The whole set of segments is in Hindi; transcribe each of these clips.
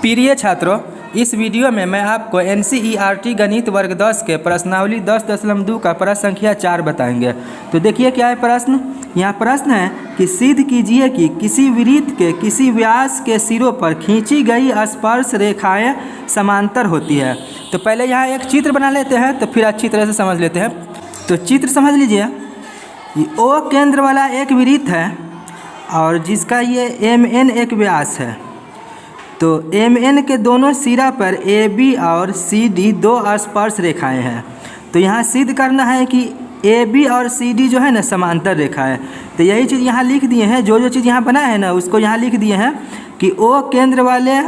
प्रिय छात्रों, इस वीडियो में मैं आपको NCERT गणित वर्ग 10 के प्रश्नावली 10.2 का प्रश्न संख्या 4 बताएंगे। तो देखिए क्या है प्रश्न। यहाँ प्रश्न है कि सिद्ध कीजिए कि किसी वृत्त के किसी व्यास के सिरों पर खींची गई स्पर्श रेखाएं समांतर होती है। तो पहले यहाँ एक चित्र बना लेते हैं, तो फिर अच्छी तरह से समझ लेते हैं। तो चित्र समझ लीजिए, ये O केंद्र वाला एक वृत्त है और जिसका ये MN एक व्यास है। तो MN के दोनों सिरा पर AB और CD दो स्पर्श रेखाएं हैं। तो यहाँ सिद्ध करना है कि AB और CD जो है ना समांतर रेखा है। तो यही चीज़ यहाँ लिख दिए हैं, जो चीज़ यहाँ बना है ना उसको यहाँ लिख दिए हैं कि O केंद्र वाले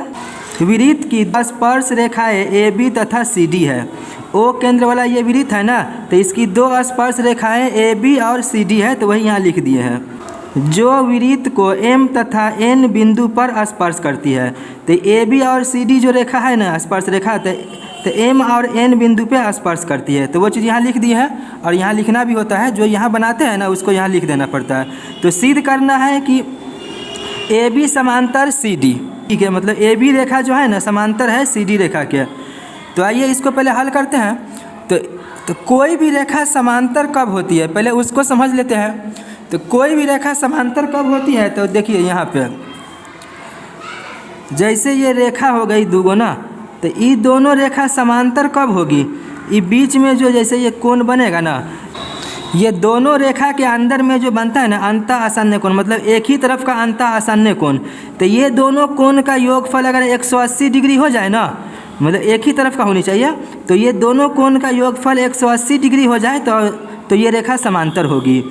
वृत्त की स्पर्श रेखाएं AB तथा CD है। O केंद्र वाला ये वृत्त है ना, तो इसकी दो स्पर्श रेखाएं AB और CD है, तो वही यहाँ लिख दिए हैं। जो वृत्त को M तथा N बिंदु पर स्पर्श करती है। तो AB और CD जो रेखा है ना स्पर्श रेखा, तो M और N बिंदु पे स्पर्श करती है। तो वो चीज़ यहाँ लिख दी है और यहाँ लिखना भी होता है, जो यहाँ बनाते हैं ना उसको यहाँ लिख देना पड़ता है। तो सिद्ध करना है कि AB समांतर CD, ठीक है, मतलब AB रेखा जो है ना समांतर है CD रेखा के। तो आइए इसको पहले हल करते हैं। तो कोई भी रेखा समांतर कब होती है पहले उसको समझ लेते हैं। तो कोई भी रेखा समांतर कब होती है, तो देखिए यहाँ पे जैसे ये रेखा हो गई दूगो ना, तो ये दोनों रेखा समांतर कब होगी, ये बीच में जो जैसे ये कोण बनेगा ना, ये दोनों रेखा के अंदर में जो बनता है ना अंत आसन्न कोण, मतलब एक ही तरफ का अंत आसन्न कोण। तो ये दोनों कोण का योगफल अगर 180 डिग्री हो जाए ना, मतलब एक ही तरफ का होनी चाहिए, तो ये दोनों कोण का योगफल 180 डिग्री हो जाए तो ये रेखा समांतर होगी।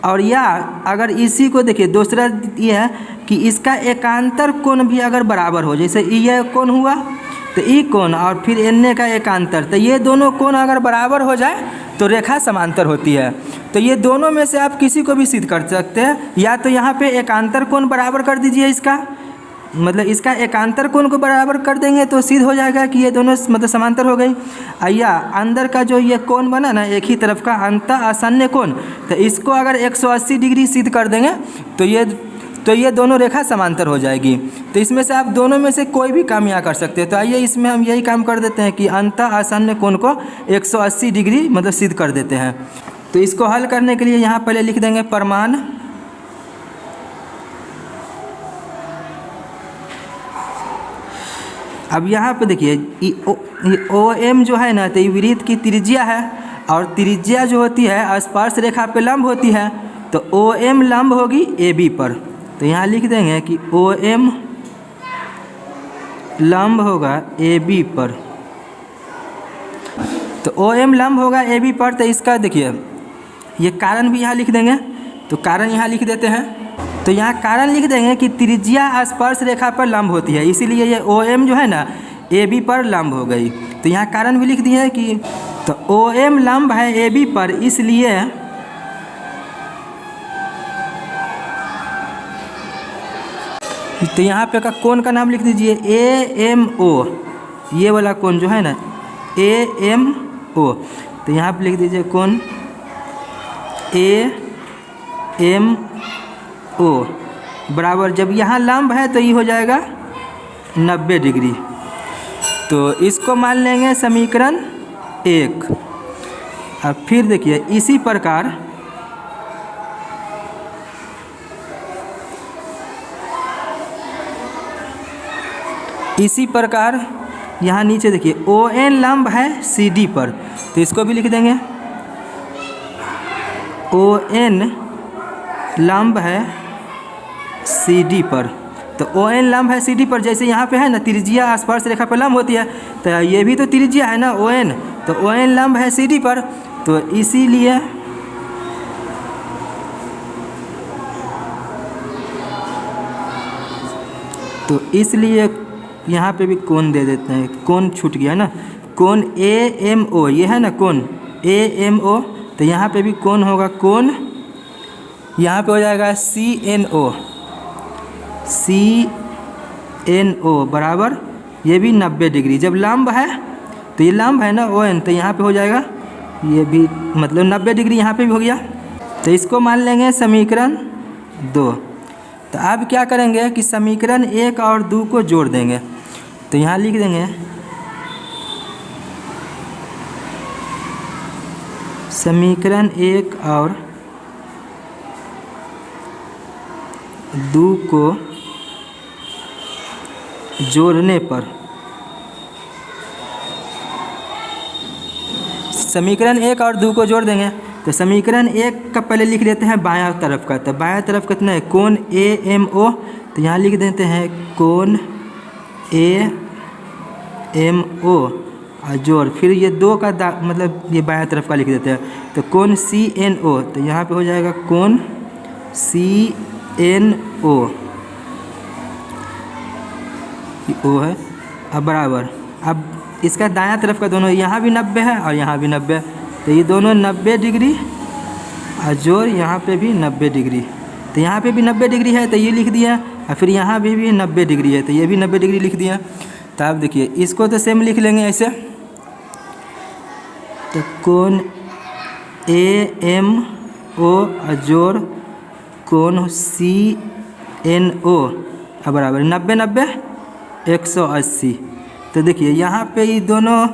और या अगर इसी को देखिए दूसरा ये है कि इसका एकांतर कोण भी अगर बराबर हो, जैसे ये कोण हुआ तो ई कोण और फिर एन का एकांतर, तो ये दोनों कोण अगर बराबर हो जाए तो रेखा समांतर होती है। तो ये दोनों में से आप किसी को भी सिद्ध कर सकते हैं। या तो यहाँ पे एकांतर कोण बराबर कर दीजिए, इसका मतलब इसका एकांतर कोण को बराबर कर देंगे तो सिद्ध हो जाएगा कि ये दोनों मतलब समांतर हो गई। या अंदर का जो ये कोण बना ना एक ही तरफ का अंत आसन्न कोण, तो इसको अगर 180 डिग्री सिद्ध कर देंगे तो ये दोनों रेखा समांतर हो जाएगी। तो इसमें से आप दोनों में से कोई भी काम यहाँ कर सकते हैं। तो आइए इसमें हम यही काम कर देते हैं कि अंत आसन्न कोण को 180 डिग्री मतलब सिद्ध कर देते हैं। तो इसको हल करने के लिए यहाँ पहले लिख देंगे प्रमाण। अब यहाँ पे देखिए OM जो है ना, तो ये वृत्त की त्रिज्या है और त्रिज्या जो होती है स्पर्श रेखा पे लंब होती है। तो OM लंब होगी AB पर। तो यहाँ लिख देंगे कि OM लंब होगा AB पर। तो OM लंब होगा AB पर, तो इसका देखिए ये कारण भी यहाँ लिख देंगे। तो कारण यहाँ लिख देते हैं। तो यहाँ कारण लिख देंगे कि त्रिज्या स्पर्श रेखा पर लंब होती है, इसीलिए ये OM जो है ना AB पर लंब हो गई। तो यहाँ कारण भी लिख दिए है कि तो OM लंब है AB पर, इसलिए तो यहाँ पे का कोण का नाम लिख दीजिए AMO, ये वाला कोण जो है ना AMO। तो यहाँ पे लिख दीजिए कोण AMO बराबर, जब यहाँ लंब है तो ये हो जाएगा 90 डिग्री। तो इसको मान लेंगे समीकरण 1। अब फिर देखिए इसी प्रकार यहाँ नीचे देखिए ON लंब है CD पर, तो इसको भी लिख देंगे ON लंब है CD पर। तो ON लंब है CD पर, जैसे यहाँ पे है ना त्रिज्या स्पर्श रेखा पर लंब होती है, तो ये भी तो त्रिज्या है ना ON, तो ON लंब है CD पर। तो इसीलिए यहाँ पे भी कोण दे देते हैं, कोण छूट गया ना, कोण AMO, ये है ना कोण AMO। तो यहाँ पे भी कोण होगा, कोण यहाँ पे हो जाएगा CNO बराबर, ये भी 90 डिग्री। जब लंब है तो ये लंब है ना ON, तो यहाँ पे हो जाएगा ये भी मतलब 90 डिग्री यहाँ पे भी हो गया। तो इसको मान लेंगे समीकरण 2। तो अब क्या करेंगे कि समीकरण 1 और 2 को जोड़ देंगे। तो यहाँ लिख देंगे समीकरण 1 और 2 को जोड़ने पर, समीकरण 1 और 2 को जोड़ देंगे। तो समीकरण 1 का पहले लिख लेते हैं बायां तरफ का। तो बायां तरफ कितना है, कोण AMO। तो यहाँ लिख देते हैं कोण AMO और जोड़, फिर ये 2 का मतलब ये बायां तरफ का लिख देते हैं। तो कोण CNO, तो यहाँ पे हो जाएगा कोण CNO, ओ है अब बराबर। अब इसका दायां तरफ का दोनों, यहाँ भी 90 है और यहाँ भी 90, तो ये दोनों 90 डिग्री और जोड़ यहाँ पे भी 90 डिग्री। तो यहाँ पे भी 90 डिग्री है तो ये लिख दिया, और फिर यहाँ भी 90 डिग्री है तो ये भी 90 डिग्री लिख दिया। तो आप देखिए इसको तो सेम लिख लेंगे ऐसे। तो कोण AMO और जोड़ कोण CNO बराबर 90 90 180। तो देखिए यहाँ पे ये दोनों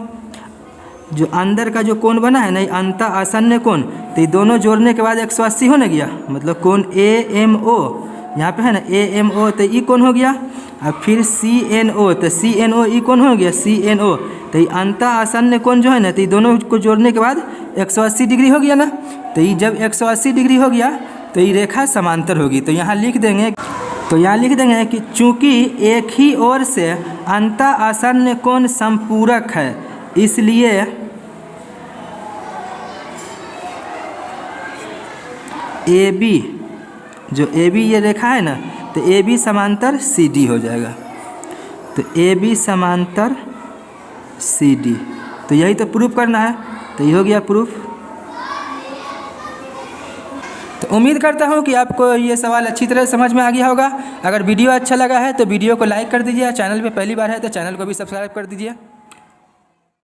जो अंदर का जो कोण बना है ना, अंत आसन्न कोण, तो ये दोनों जोड़ने के बाद 180 हो ना गया। मतलब कोण AMO यहाँ पे है ना AMO, तो ई कोण हो गया। और फिर CNO, तो CNO ई कोण हो गया CNO। तो ये अंत आसन्न कोण जो है ना, तो ये दोनों को जोड़ने के बाद 180 डिग्री हो गया ना। तो ये जब 180 डिग्री हो गया तो ये रेखा समांतर होगी। तो यहाँ लिख देंगे, तो यहाँ लिख देंगे कि चूंकि एक ही ओर से अंत आसन्न कोण संपूरक है, इसलिए AB, जो AB ये रेखा है ना, तो AB समांतर CD हो जाएगा। तो AB समांतर CD, तो यही तो प्रूफ करना है। तो ये हो गया प्रूफ। तो उम्मीद करता हूँ कि आपको ये सवाल अच्छी तरह समझ में आ गया होगा। अगर वीडियो अच्छा लगा है तो वीडियो को लाइक कर दीजिए, चैनल पे पहली बार है तो चैनल को भी सब्सक्राइब कर दीजिए।